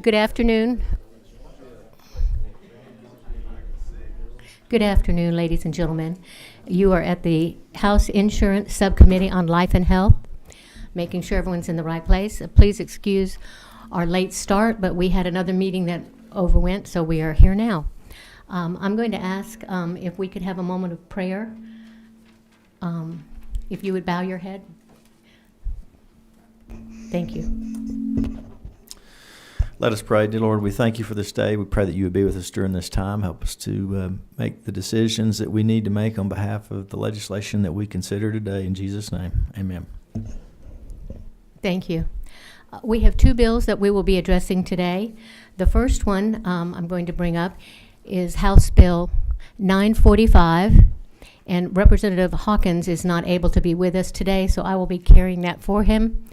Good afternoon. Good afternoon, ladies and gentlemen. You are at the House Insurance Subcommittee on Life and Health, making sure everyone's in the right place. Please excuse our late start, but we had another meeting that overwent, so we are here now. I'm going to ask if we could have a moment of prayer. If you would bow your head. Thank you. Let us pray. Dear Lord, we thank you for this day. We pray that you would be with us during this time. Help us to make the decisions that we need to make on behalf of the legislation that we consider today. In Jesus' name, amen. Thank you. We have two bills that we will be addressing today. The first one I'm going to bring up is House Bill 945, and Representative Hawkins is not able to be with us today, so I will be carrying that for him.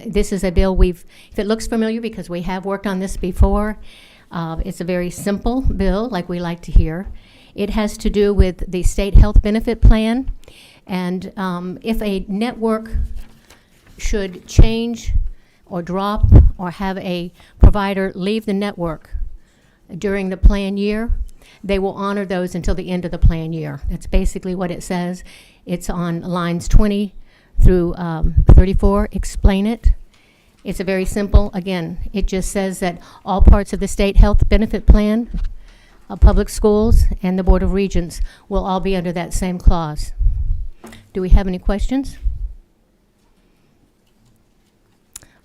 This is a bill if it looks familiar because we have worked on this before, it's a very simple bill like we like to hear. It has to do with the state health benefit plan, and if a network should change or drop or have a provider leave the network during the plan year, they will honor those until the end of the plan year. That's basically what it says. It's on lines 20 through 34, explain it. It's a very simple, again, it just says that all parts of the state health benefit plan, public schools, and the Board of Regents will all be under that same clause. Do we have any questions?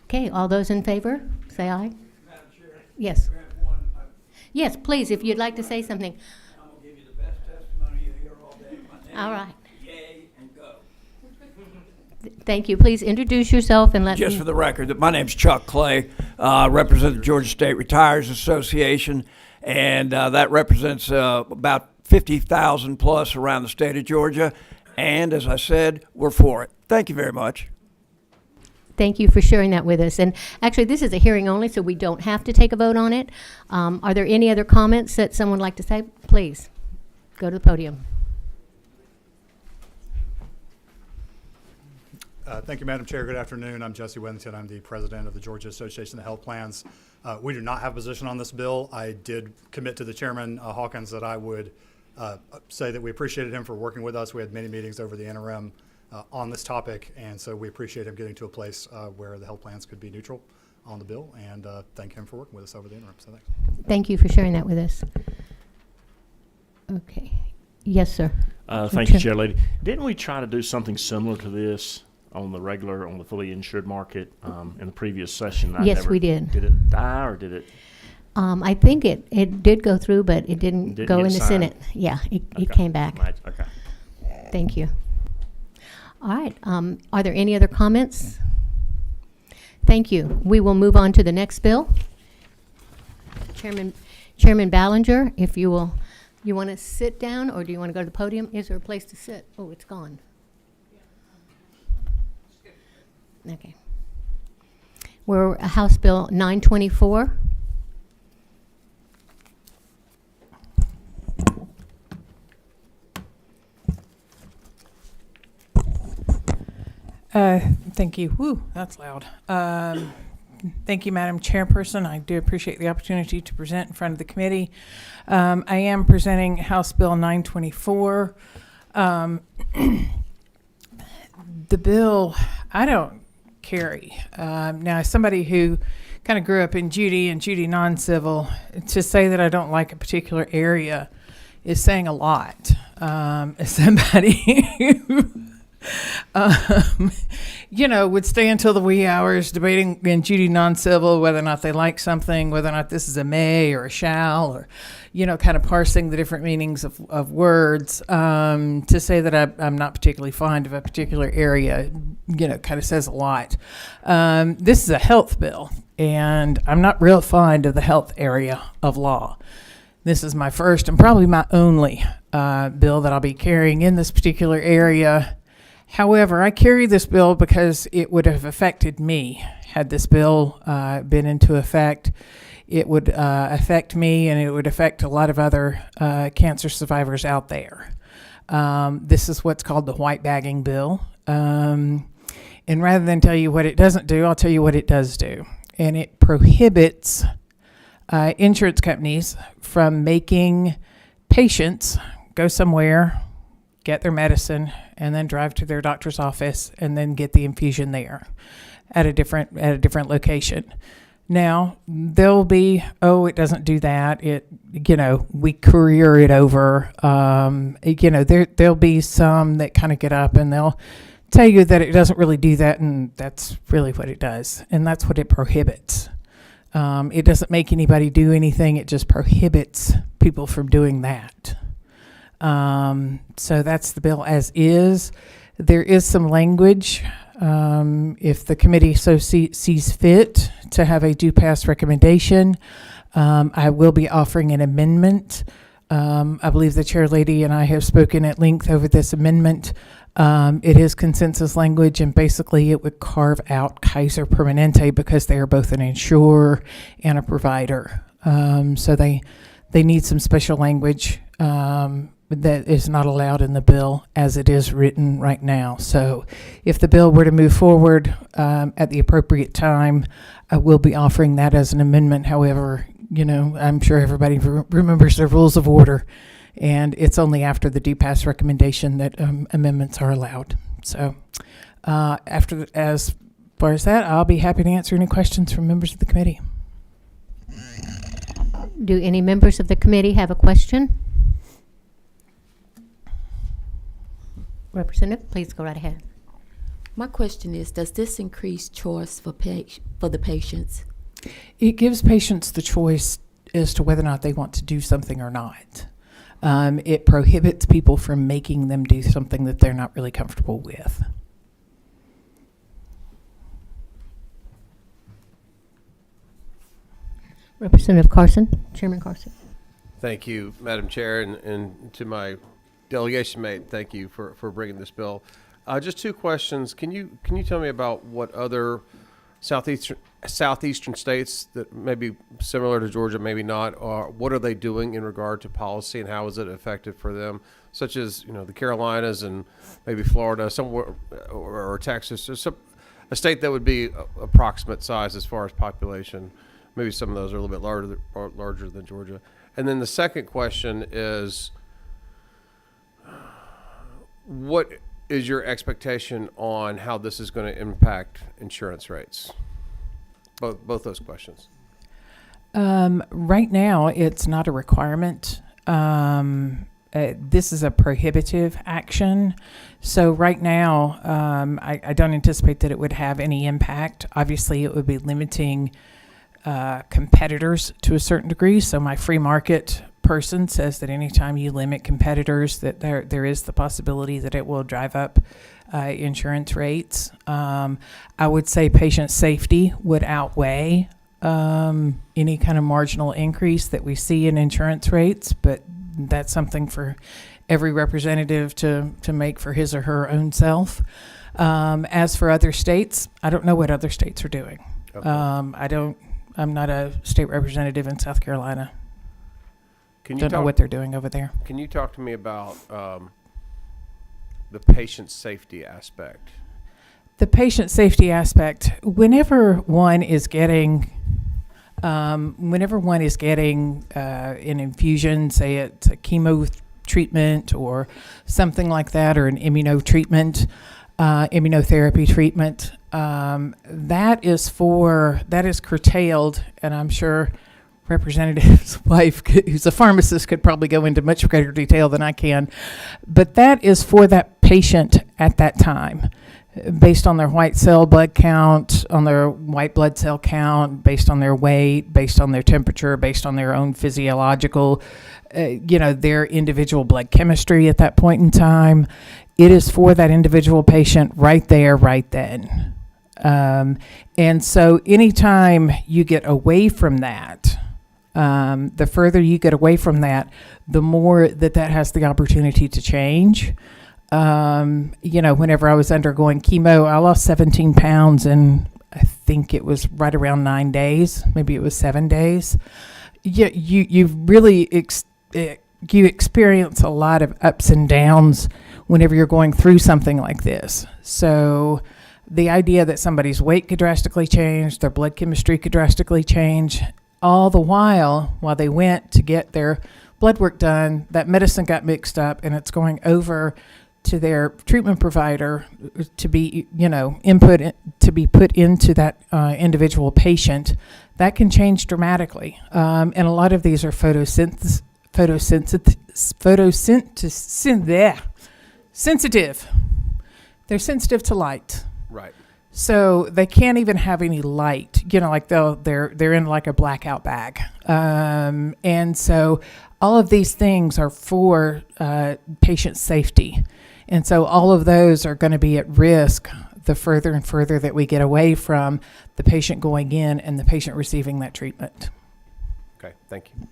Okay, all those in favor, say aye. Madam Chair, Yes. I have one. Yes, please, if you'd like to say something. I'm going to give you the best testimony you hear all day. My name All right. is Yay and Go. Thank you. Please introduce yourself and let Just me... for the record, my name's Chuck Clay, represent the Georgia State Retires Association, and that represents about 50,000 plus around the state of Georgia. And as I said, we're for it. Thank you very much. Thank you for sharing that with us. And actually, this is a hearing only, so we don't have to take a vote on it. Are there any other comments that someone would like to say? Please, go to the podium. Thank you, Madam Chair. Good afternoon. I'm Jesse Withington. I'm the president of the Georgia Association of Health Plans. We do not have a position on this bill. I did commit to the chairman, Hawkins, that I would say that we appreciated him for working with us. We had many meetings over the interim on this topic, and so we appreciate him getting to a place where the health plans could be neutral on the bill, and thank him for working with us over the interim. So thanks. Thank you for sharing that with us. Okay. Yes, sir. Thank you, Chair Lady. Didn't we try to do something similar to this on the fully insured market in the previous session? Yes, we did. Did it die or did it? I think it did go through, but it didn't go in the signed. Senate. Yeah, it Okay. came back. Right, okay. Thank you. All right. Are there any other comments? Thank you. We will move on to the next bill. Chairman Ballinger, if you will, you want to sit down or do you want to go to the podium? Is there a place to sit? Oh, it's gone. Okay. We're House Bill 924. Thank you. Woo, that's loud. Thank you, Madam Chairperson. I do appreciate the opportunity to present in front of the committee. I am presenting House Bill 924. The bill, I don't carry. Now, as somebody who kind of grew up in Judy and Judy non-civil, to say that I don't like a particular area is saying a lot. As somebody who would stay until the wee hours debating in Judy non-civil whether or not they like something, whether or not this is a may or a shall, or, kind of parsing the different meanings of words. To say that I'm not particularly fond of a particular area, kind of says a lot. This is a health bill, and I'm not real fond of the health area of law. This is my first and probably my only bill that I'll be carrying in this particular area. However, I carry this bill because it would have affected me had this bill been into effect. It would affect me, and it would affect a lot of other cancer survivors out there. This is what's called the white bagging bill. And rather than tell you what it doesn't do, I'll tell you what it does do. and it prohibits insurance companies from making patients go somewhere, get their medicine, and then drive to their doctor's office and then get the infusion there at a different location. Now, there'll be, it doesn't do that. We courier it over. There'll be some that kind of get up and they'll tell you that it doesn't really do that, and that's really what it does. And that's what it prohibits. It doesn't make anybody do anything. It just prohibits people from doing that. So that's the bill as is. There is some language, if the committee so sees fit to have a do pass recommendation. I will be offering an amendment. I believe the chair lady and I have spoken at length over this amendment. It is consensus language, and basically it would carve out Kaiser Permanente because they are both an insurer and a provider. So they need some special language that is not allowed in the bill as it is written right now. So if the bill were to move forward at the appropriate time, I will be offering that as an amendment. However, I'm sure everybody remembers their rules of order, and it's only after the do pass recommendation that amendments are allowed. So as far as that, I'll be happy to answer any questions from members of the committee. Do any members of the committee have a question? Representative, please go right ahead. My question is, does this increase choice for the patients? It gives patients the choice as to whether or not they want to do something or not. It prohibits people from making them do something that they're not really comfortable with. Representative Carson, Chairman Carson. Thank you, Madam Chair, and to my delegation mate, thank you for bringing this bill. Just two questions. Can you tell me about what other southeastern states that may be similar to Georgia, maybe not, or what are they doing in regard to policy, and how is it effective for them, such as the Carolinas and maybe Florida, somewhere, or Texas, or a state that would be approximate size as far as population. Maybe some of those are a little bit larger than Georgia. And then the second question is, what is your expectation on how this is going to impact insurance rates? Both those questions. Right now, it's not a requirement. This is a prohibitive action. So right now, I don't anticipate that it would have any impact. Obviously, it would be limiting competitors to a certain degree. So my free market person says that anytime you limit competitors, that there is the possibility that it will drive up insurance rates. I would say patient safety would outweigh any kind of marginal increase that we see in insurance rates, but that's something for every representative to make for his or her own self. As for other states, I don't know what other states are doing. Okay. I'm not a state representative in South Carolina. Don't know what they're doing over there. Can you talk to me about the patient safety aspect? The patient safety aspect, whenever one is getting an infusion, say it's a chemo treatment or something like that, or an immunotherapy treatment, that is curtailed, and I'm sure Representative's wife, who's a pharmacist, could probably go into much greater detail than I can, but that is for that patient at that time, based on their white cell blood count, on their white blood cell count, based on their weight, based on their temperature, based on their own physiological, their individual blood chemistry at that point in time. It is for that individual patient right there, right then. And so anytime you get away from that, the further you get away from that, the more that has the opportunity to change. Whenever I was undergoing chemo, I lost 17 pounds in, I think it was right around 9 days. Maybe it was 7 days. You really you experience a lot of ups and downs whenever you're going through something like this. So the idea that somebody's weight could drastically change, their blood chemistry could drastically change, all the while they went to get their blood work done, that medicine got mixed up and it's going over to their treatment provider to be, to be put into that individual patient. That can change dramatically. And a lot of these are sensitive. They're sensitive to light. Right. So they can't even have any light, like they're in like a blackout bag. And so all of these things are for patient safety. And so all of those are going to be at risk the further and further that we get away from the patient going in and the patient receiving that treatment. Okay, thank you.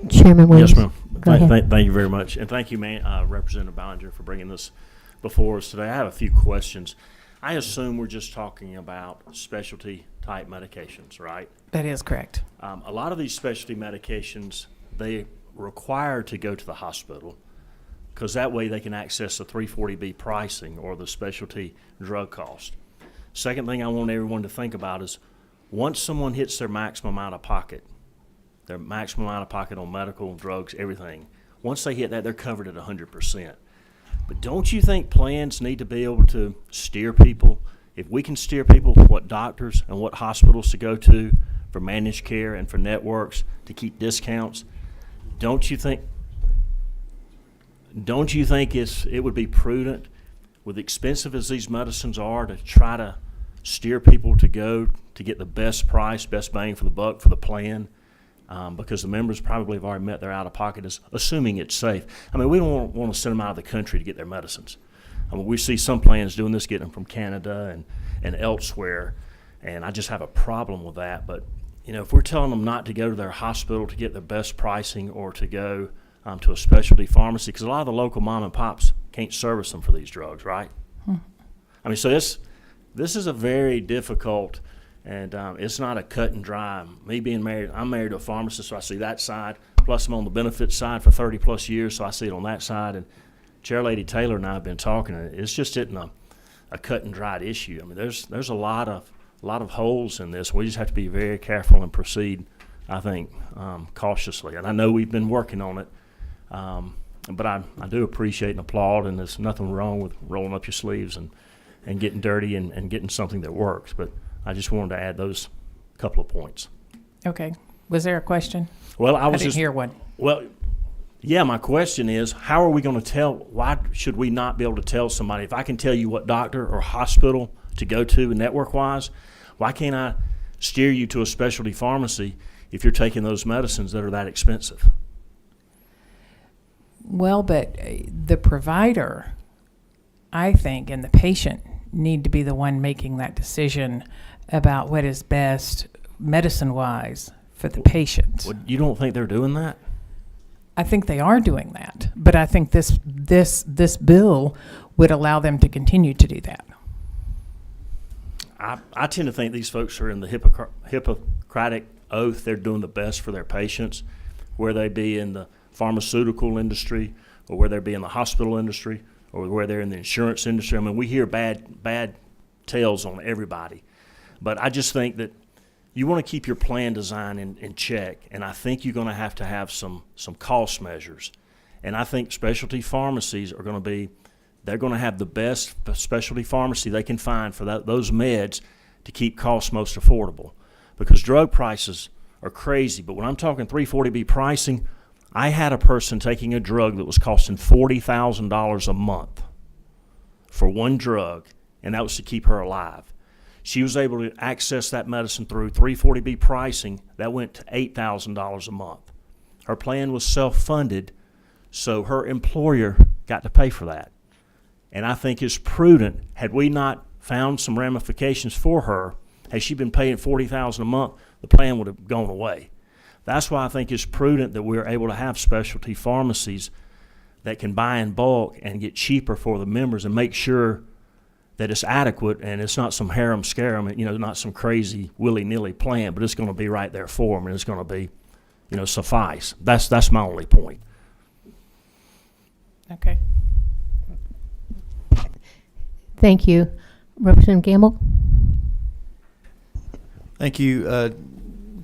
Chairman Williams. Yes, ma'am. Go ahead. Thank you very much. And thank you, Representative Ballinger, for bringing this before us today. I have a few questions. I assume we're just talking about specialty-type medications, right? That is correct. A lot of these specialty medications, they require to go to the hospital because that way they can access the 340B pricing or the specialty drug cost. Second thing I want everyone to think about is once someone hits their maximum out-of-pocket on medical, drugs, everything, once they hit that, they're covered at 100%. But don't you think plans need to be able to steer people? If we can steer people what doctors and what hospitals to go to for managed care and for networks to keep discounts, don't you think it would be prudent, with expensive as these medicines are, to try to steer people to go to get the best price, best bang for the buck for the plan? Because the members probably have already met their out-of-pocket, assuming it's safe. I mean, we don't want to send them out of the country to get their medicines. I mean, we see some plans doing this, getting them from Canada and elsewhere, and I just have a problem with that. But, if we're telling them not to go to their hospital to get the best pricing or to go to a specialty pharmacy, because a lot of the local mom and pops can't service them for these drugs, right? I mean, so this is a very difficult, and it's not a cut and dry. Me being married, I'm married to a pharmacist, so I see that side. Plus, I'm on the benefits side for 30 plus years, so I see it on that side. And Chair Lady Taylor and I have been talking, and it's just isn't a cut and dried issue. I mean, there's a lot of holes in this. We just have to be very careful and proceed, I think, cautiously. And I know we've been working on it, but I do appreciate and applaud, and there's nothing wrong with rolling up your sleeves and getting dirty and getting something that works. But I just wanted to add those couple of points. Okay. Was there a question? Well, I didn't hear one. Well, yeah, my question is, how are we going to tell, why should we not be able to tell somebody, if I can tell you what doctor or hospital to go to network-wise, why can't I steer you to a specialty pharmacy if you're taking those medicines that are that expensive? Well, but the provider, I think, and the patient need to be the one making that decision about what is best medicine-wise for the patient. Well, you don't think they're doing that? I think they are doing that, but I think this bill would allow them to continue to do that. I tend to think these folks are in the Hippocratic oath. They're doing the best for their patients, where they be in the pharmaceutical industry or where they be in the hospital industry or where they're in the insurance industry. I mean, we hear bad tales on everybody. But I just think that you want to keep your plan design in check, and I think you're going to have some cost measures. And I think specialty pharmacies are going to be, they're going to have the best specialty pharmacy they can find for those meds to keep costs most affordable. Because drug prices are crazy, but when I'm talking 340B pricing, I had a person taking a drug that was costing $40,000 a month for one drug, and that was to keep her alive. She was able to access that medicine through 340B pricing. That went to $8,000 a month. Her plan was self-funded, so her employer got to pay for that. And I think it's prudent, had we not found some ramifications for her, had she been paying $40,000 a month, the plan would have gone away. That's why I think it's prudent that we're able to have specialty pharmacies that can buy in bulk and get cheaper for the members and make sure that it's adequate and it's not some harem scarum, not some crazy willy-nilly plan, but it's going to be right there for them and it's going to be, suffice. That's my only point. Okay. Thank you. Representative Gamble? Thank you,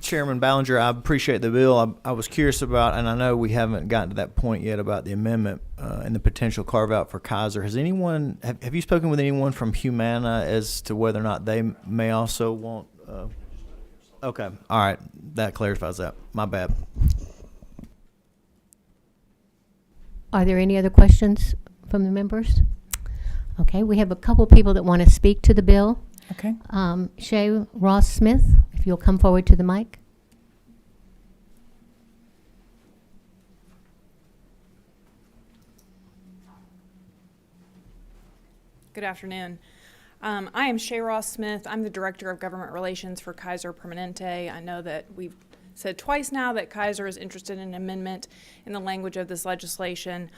Chairman Ballinger. I appreciate the bill. I was curious about, and I know we haven't gotten to that point yet about the amendment and the potential carve out for Kaiser. Has anyone, have you spoken with anyone from Humana as to whether or not they may also want? Okay, all right, that clarifies that. My bad. Are there any other questions from the members? Okay, we have a couple people that want to speak to the bill. Okay. Shay Ross Smith, if you'll come forward to the mic. Good afternoon. I am Shay Ross Smith. I'm the Director of Government Relations for Kaiser Permanente. I know that we've said twice now that Kaiser is interested in an amendment in the language of this legislation.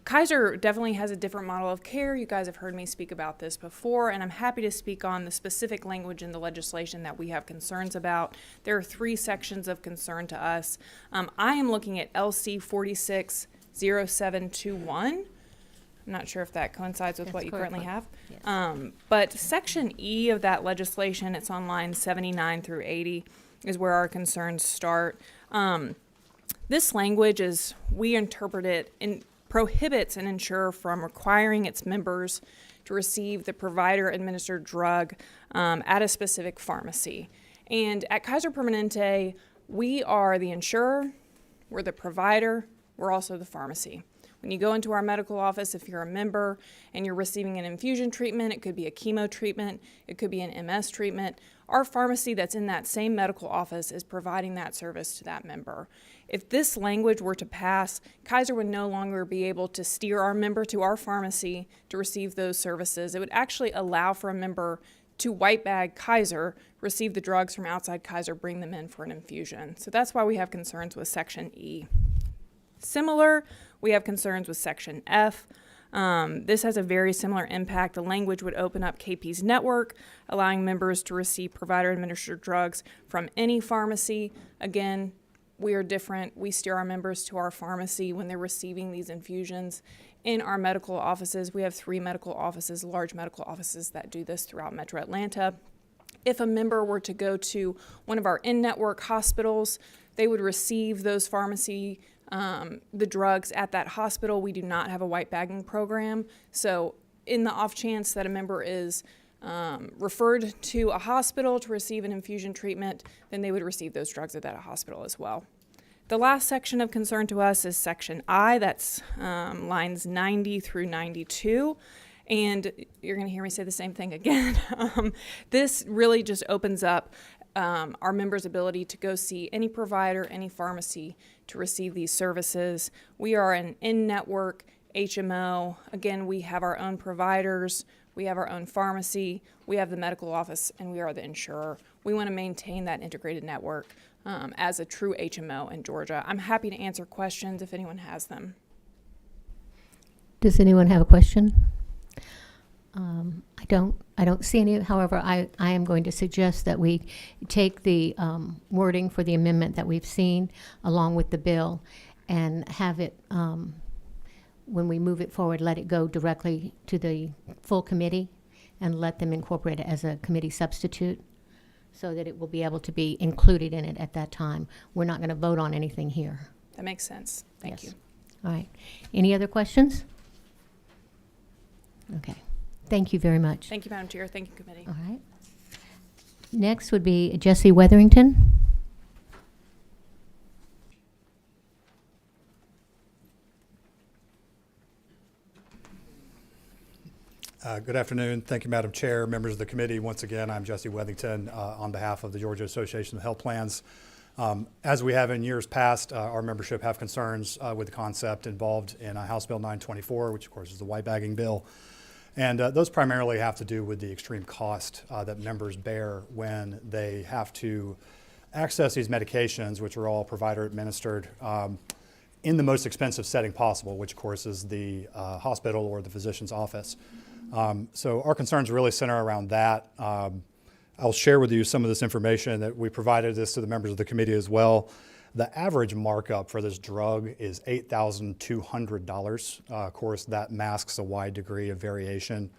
Kaiser definitely has a different model of care. You guys have heard me speak about this before, and I'm happy to speak on the specific language in the legislation that we have concerns about. There are 3 sections of concern to us. I am looking at LC 460721. I'm not sure if that coincides with what you currently have. Yes. But Section E of that legislation, it's on lines 79 through 80, is where our concerns start. This language, as we interpret it, prohibits an insurer from requiring its members to receive the provider-administered drug at a specific pharmacy. And at Kaiser Permanente, we are the insurer, we're the provider, we're also the pharmacy. When you go into our medical office, if you're a member and you're receiving an infusion treatment, it could be a chemo treatment, it could be an MS treatment, our pharmacy that's in that same medical office is providing that service to that member. If this language were to pass, Kaiser would no longer be able to steer our member to our pharmacy to receive those services. It would actually allow for a member to white bag Kaiser, receive the drugs from outside Kaiser, bring them in for an infusion. So that's why we have concerns with Section E. Similar, we have concerns with Section F. This has a very similar impact. The language would open up KP's network, allowing members to receive provider-administered drugs from any pharmacy. Again, we are different. We steer our members to our pharmacy when they're receiving these infusions. In our medical offices, we have 3 medical offices, large medical offices that do this throughout Metro Atlanta. If a member were to go to one of our in-network hospitals, they would receive those the drugs at that hospital. We do not have a white bagging program. So in the off chance that a member is referred to a hospital to receive an infusion treatment, then they would receive those drugs at that hospital as well. The last section of concern to us is Section I, that's lines 90 through 92. And you're going to hear me say the same thing again. This really just opens up our members' ability to go see any provider, any pharmacy to receive these services. We are an in-network HMO. Again, we have our own providers, we have our own pharmacy, we have the medical office, and we are the insurer. We want to maintain that integrated network as a true HMO in Georgia. I'm happy to answer questions if anyone has them. Does anyone have a question? I don't see any. However, I am going to suggest that we take the wording for the amendment that we've seen along with the bill and have it, when we move it forward, let it go directly to the full committee and let them incorporate it as a committee substitute so that it will be able to be included in it at that time. We're not going to vote on anything here. That makes sense. Thank you. All right. Any other questions? Okay. Thank you very much. Thank you, Madam Chair. Thank you, Committee. All right. Next would be Jesse Weatherington. Good afternoon. Thank you, Madam Chair, members of the committee. Once again, I'm Jesse Wethington on behalf of the Georgia Association of Health Plans. As we have in years past, our membership have concerns with the concept involved in House Bill 924, which of course is the white bagging bill. And those primarily have to do with the extreme cost that members bear when they have to access these medications, which are all provider administered, in the most expensive setting possible, which of course is the hospital or the physician's office. So our concerns really center around that. I'll share with you some of this information that we provided this to the members of the committee as well. The average markup for this drug is $8,200. Of course, that masks a wide degree of variation.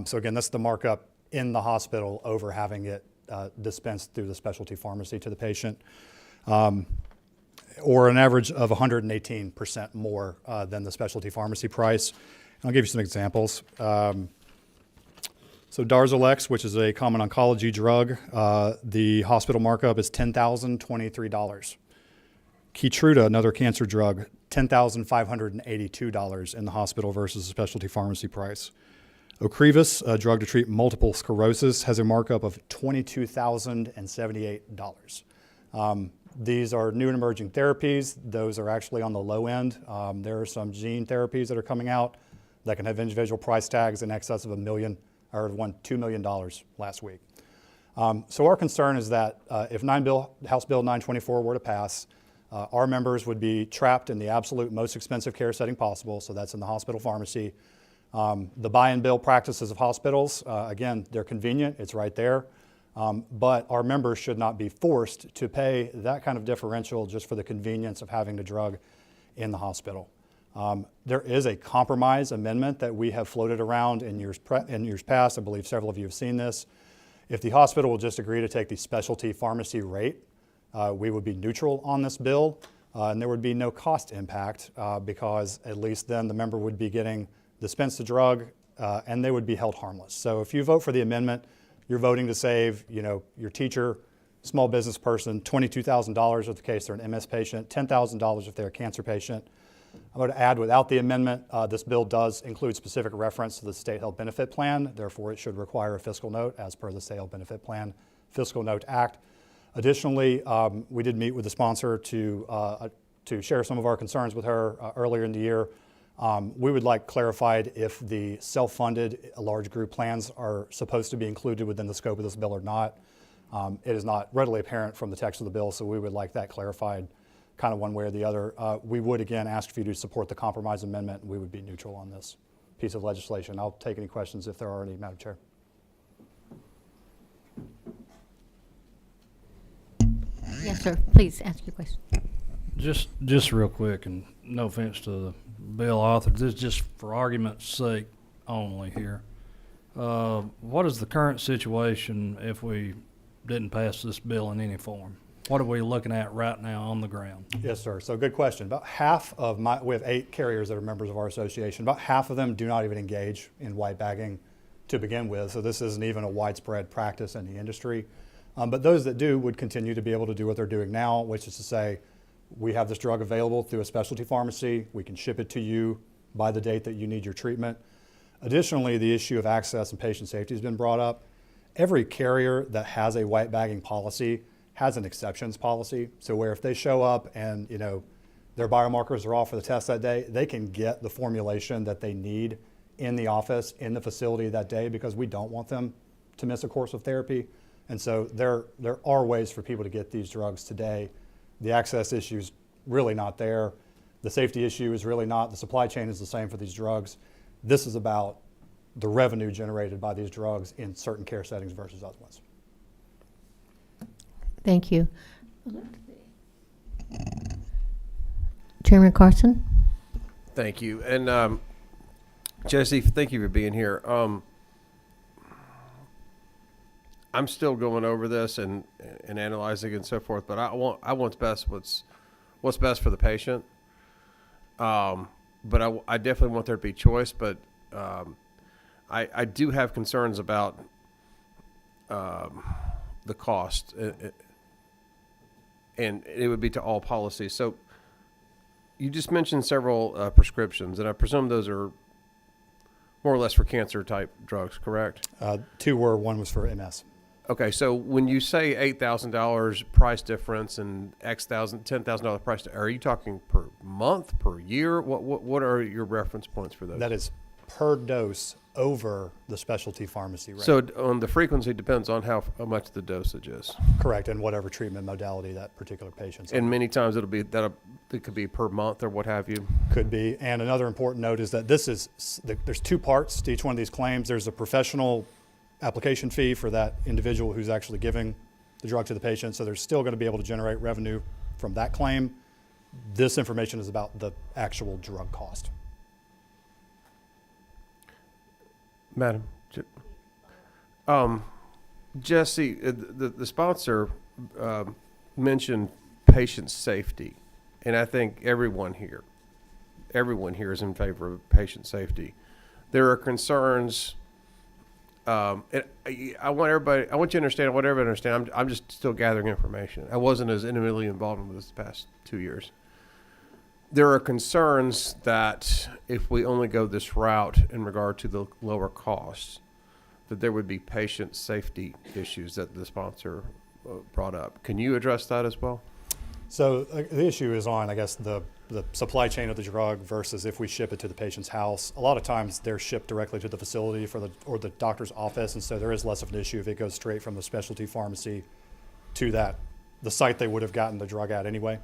So again, that's the markup in the hospital over having it dispensed through the specialty pharmacy to the patient, or an average of 118% more than the specialty pharmacy price. And I'll give you some examples. So Darzalex, which is a common oncology drug, the hospital markup is $10,023. Keytruda, another cancer drug, $10,582 in the hospital versus a specialty pharmacy price. Ocrevus, a drug to treat multiple sclerosis, has a markup of $22,078. These are new and emerging therapies. Those are actually on the low end. There are some gene therapies that are coming out that can have individual price tags in excess of $1 million, or $2 million last week. So our concern is that if House Bill 924 were to pass, our members would be trapped in the absolute most expensive care setting possible, so that's in the hospital pharmacy. The buy and bill practices of hospitals, again, they're convenient, it's right there, but our members should not be forced to pay that kind of differential just for the convenience of having the drug in the hospital. There is a compromise amendment that we have floated around in years past. I believe several of you have seen this. If the hospital will just agree to take the specialty pharmacy rate, we would be neutral on this bill, and there would be no cost impact because at least then the member would be getting dispensed the drug and they would be held harmless. So if you vote for the amendment, you're voting to save, your teacher, small business person, $22,000 if the case they're an MS patient, $10,000 if they're a cancer patient. I'm going to add, without the amendment, this bill does include specific reference to the State Health Benefit Plan. Therefore, it should require a fiscal note as per the State Health Benefit Plan Fiscal Note Act. Additionally, we did meet with the sponsor to share some of our concerns with her earlier in the year. We would like clarified if the self-funded large group plans are supposed to be included within the scope of this bill or not. It is not readily apparent from the text of the bill, so we would like that clarified kind of one way or the other. We would again ask for you to support the compromise amendment, and we would be neutral on this piece of legislation. I'll take any questions if there are any, Madam Chair. Yes, sir. Please ask your question. Just real quick, and no offense to the bill author, this is just for argument's sake only here. What is the current situation if we didn't pass this bill in any form? What are we looking at right now on the ground? Yes, sir. So good question. About half of we have 8 carriers that are members of our association. About half of them do not even engage in white bagging to begin with. So this isn't even a widespread practice in the industry. But those that do would continue to be able to do what they're doing now, which is to say, we have this drug available through a specialty pharmacy. We can ship it to you by the date that you need your treatment. Additionally, the issue of access and patient safety has been brought up. Every carrier that has a white bagging policy has an exceptions policy. So where if they show up and their biomarkers are off for the test that day, they can get the formulation that they need in the office, in the facility that day, because we don't want them to miss a course of therapy. And so there are ways for people to get these drugs today. The access issue is really not there. The safety issue is really not. The supply chain is the same for these drugs. This is about the revenue generated by these drugs in certain care settings versus other ones. Thank you. Chairman Carson? Thank you. And Jesse, thank you for being here. I'm still going over this and analyzing and so forth, but I want what's best for the patient. But I definitely want there to be choice, but I do have concerns about the cost, and it would be to all policies. So you just mentioned several prescriptions, and I presume those are more or less for cancer type drugs, correct? 2 were, 1 was for MS. Okay, so when you say $8,000 price difference and $10,000 price, are you talking per month, per year? What are your reference points for those? That is per dose over the specialty pharmacy rate. So on the frequency depends on how much the dosage is. Correct, and whatever treatment modality that particular patient's on. And many times it could be per month or what have you. Could be. And another important note is that there's 2 parts to each one of these claims. There's a professional application fee for that individual who's actually giving the drug to the patient. So they're still going to be able to generate revenue from that claim. This information is about the actual drug cost. Madam, Jesse, the sponsor mentioned patient safety, and I think everyone here is in favor of patient safety. There are concerns. And I want you to understand. I want everybody to understand. I'm just still gathering information. I wasn't as intimately involved in this the past 2 years. There are concerns that if we only go this route in regard to the lower costs, that there would be patient safety issues that the sponsor brought up. Can you address that as well? So the issue is on, I guess, the supply chain of the drug versus if we ship it to the patient's house. A lot of times they're shipped directly to the facility or the doctor's office, and so there is less of an issue if it goes straight from the specialty pharmacy to the site they would have gotten the drug at anyway.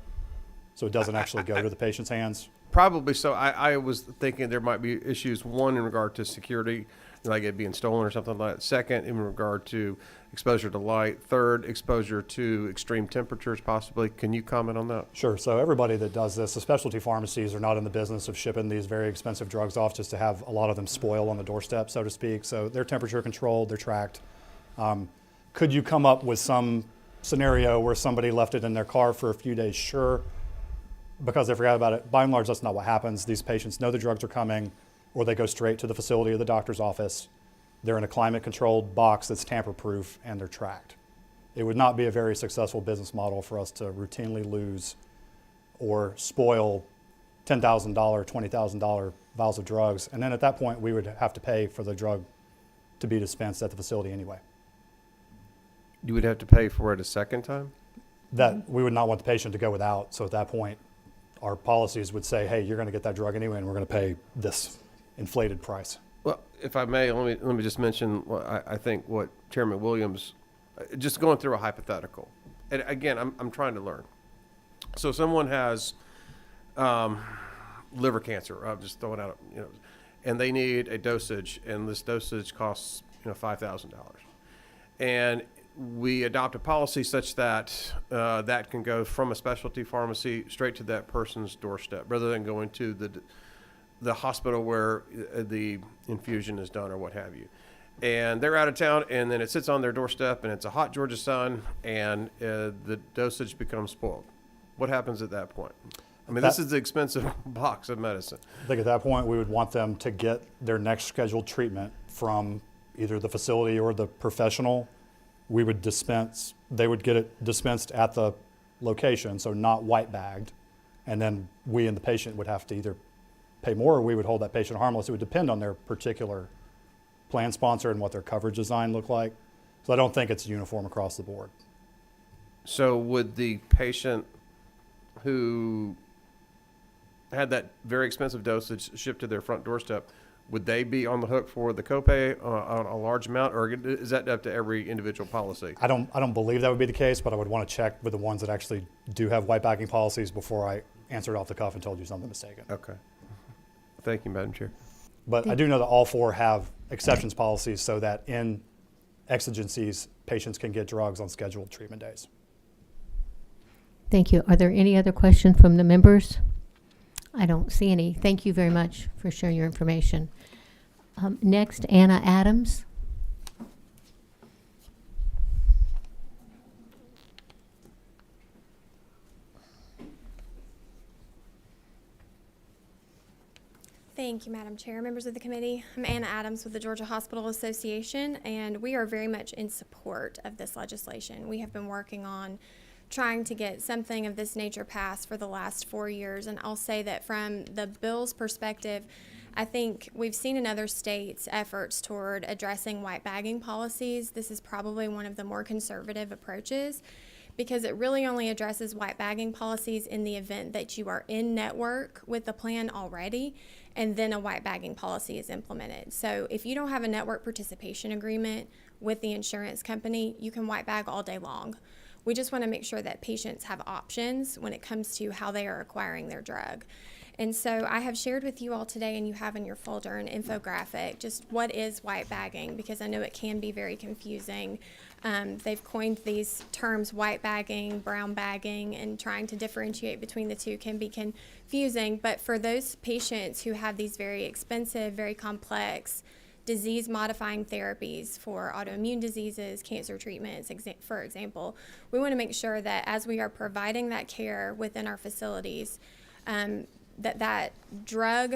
So it doesn't actually go to the patient's hands. Probably so. I was thinking there might be issues, one, in regard to security, like it being stolen or something like that. Second, in regard to exposure to light. Third, exposure to extreme temperatures, possibly. Can you comment on that? Sure. So everybody that does this, the specialty pharmacies are not in the business of shipping these very expensive drugs off just to have a lot of them spoil on the doorstep, so to speak. So they're temperature controlled, they're tracked. Could you come up with some scenario where somebody left it in their car for a few days? Sure. Because they forgot about it. By and large, that's not what happens. These patients know the drugs are coming, or they go straight to the facility or the doctor's office. They're in a climate-controlled box that's tamper-proof, and they're tracked. It would not be a very successful business model for us to routinely lose or spoil $10,000, $20,000 vials of drugs. And then at that point, we would have to pay for the drug to be dispensed at the facility anyway. You would have to pay for it a second time? That we would not want the patient to go without. So at that point, our policies would say, hey, you're going to get that drug anyway, and we're going to pay this inflated price. Well, if I may, let me just mention, I think what Chairman Williams, just going through a hypothetical. And again, I'm trying to learn. So someone has liver cancer. I'm just throwing out, and they need a dosage, and this dosage costs, $5,000. And we adopt a policy such that that can go from a specialty pharmacy straight to that person's doorstep, rather than going to the hospital where the infusion is done or what have you. And they're out of town, and then it sits on their doorstep, and it's a hot Georgia sun, and the dosage becomes spoiled. What happens at that point? I mean, this is the expensive box of medicine. I think at that point, we would want them to get their next scheduled treatment from either the facility or the professional. We would they would get it dispensed at the location, so not white bagged. And then we and the patient would have to either pay more, or we would hold that patient harmless. It would depend on their particular plan sponsor and what their coverage design looked like. So I don't think it's uniform across the board. So would the patient who had that very expensive dosage shipped to their front doorstep, would they be on the hook for the copay on a large amount, or is that up to every individual policy? I don't believe that would be the case, but I would want to check with the ones that actually do have white bagging policies before I answered off the cuff and told you something mistaken. Okay. Thank you, Madam Chair. But I do know that all four have exceptions policies so that in exigencies, patients can get drugs on scheduled treatment days. Thank you. Are there any other questions from the members? I don't see any. Thank you very much for sharing your information. Next, Anna Adams. Thank you, Madam Chair, members of the committee. I'm Anna Adams with the Georgia Hospital Association, and we are very much in support of this legislation. We have been working on trying to get something of this nature passed for the last 4 years, and I'll say that from the bill's perspective, I think we've seen in other states efforts toward addressing white bagging policies. This is probably one of the more conservative approaches, because it really only addresses white bagging policies in the event that you are in network with the plan already, and then a white bagging policy is implemented. So if you don't have a network participation agreement with the insurance company, you can white bag all day long. We just want to make sure that patients have options when it comes to how they are acquiring their drug. And so I have shared with you all today, and you have in your folder an infographic, just what is white bagging, because I know it can be very confusing. They've coined these terms, white bagging, brown bagging, and trying to differentiate between the two can be confusing. But for those patients who have these very expensive, very complex disease-modifying therapies for autoimmune diseases, cancer treatments, for example, we want to make sure that as we are providing that care within our facilities, that drug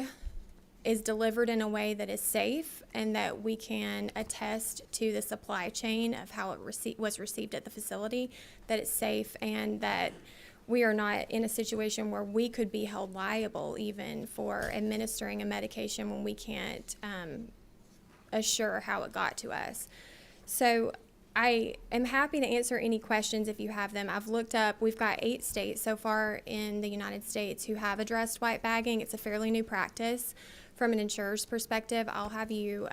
is delivered in a way that is safe, and that we can attest to the supply chain of how it was received at the facility, that it's safe, and that we are not in a situation where we could be held liable even for administering a medication when we can't assure how it got to us. So I am happy to answer any questions if you have them. I've looked up, we've got 8 states so far in the United States who have addressed white bagging. It's a fairly new practice. From an insurer's perspective, I'll have you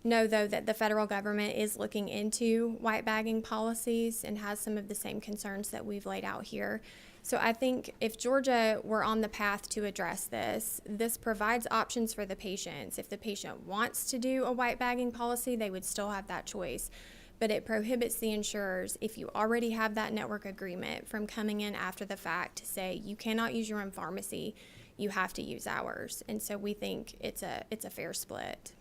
know, though, that the federal government is looking into white bagging policies and has some of the same concerns that we've laid out here. So I think if Georgia were on the path to address this, this provides options for the patients. If the patient wants to do a white bagging policy, they would still have that choice. But it prohibits the insurers, if you already have that network agreement, from coming in after the fact to say you cannot use your own pharmacy, you have to use ours. And so we think it's a fair split.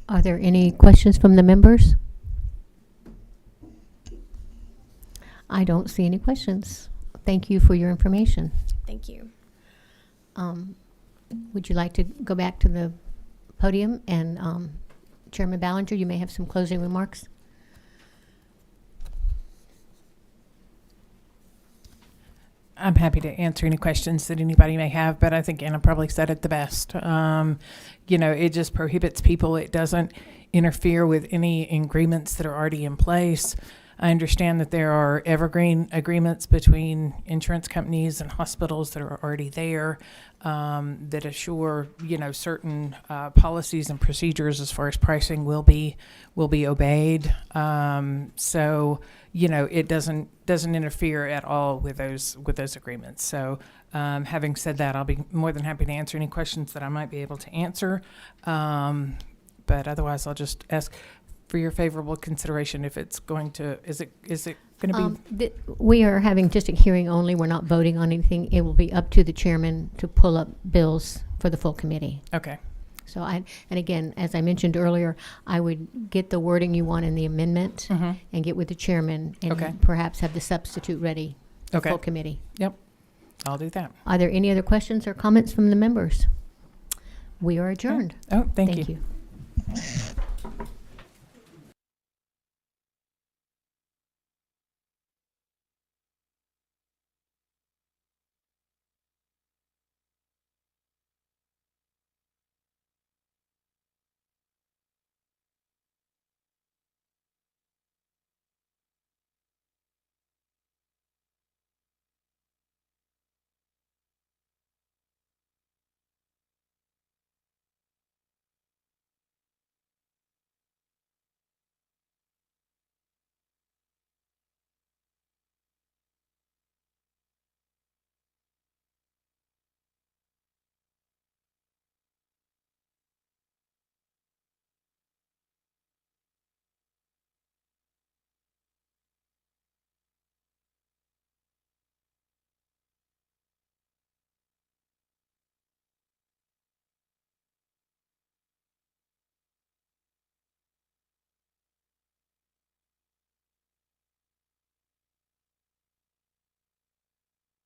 Are there any questions from the members? I don't see any questions. Thank you for your information. Thank you. Would you like to go back to the podium? And Chairman Ballinger, you may have some closing remarks. I'm happy to answer any questions that anybody may have, but I think Anna probably said it the best. It just prohibits people. It doesn't interfere with any agreements that are already in place. I understand that there are evergreen agreements between insurance companies and hospitals that are already there that assure, certain policies and procedures as far as pricing will be obeyed. It doesn't interfere at all with those agreements. So, having said that, I'll be more than happy to answer any questions that I might be able to answer. But otherwise, I'll just ask for your favorable consideration if it's going to, is it going to be? We are having just a hearing only. We're not voting on anything. It will be up to the chairman to pull up bills for the full committee. Okay. So and again, as I mentioned earlier, I would get the wording you want in the amendment and get with the chairman and perhaps have the substitute ready for full committee. Yep. I'll do that. Are there any other questions or comments from the members? We are adjourned. Oh, thank you. You.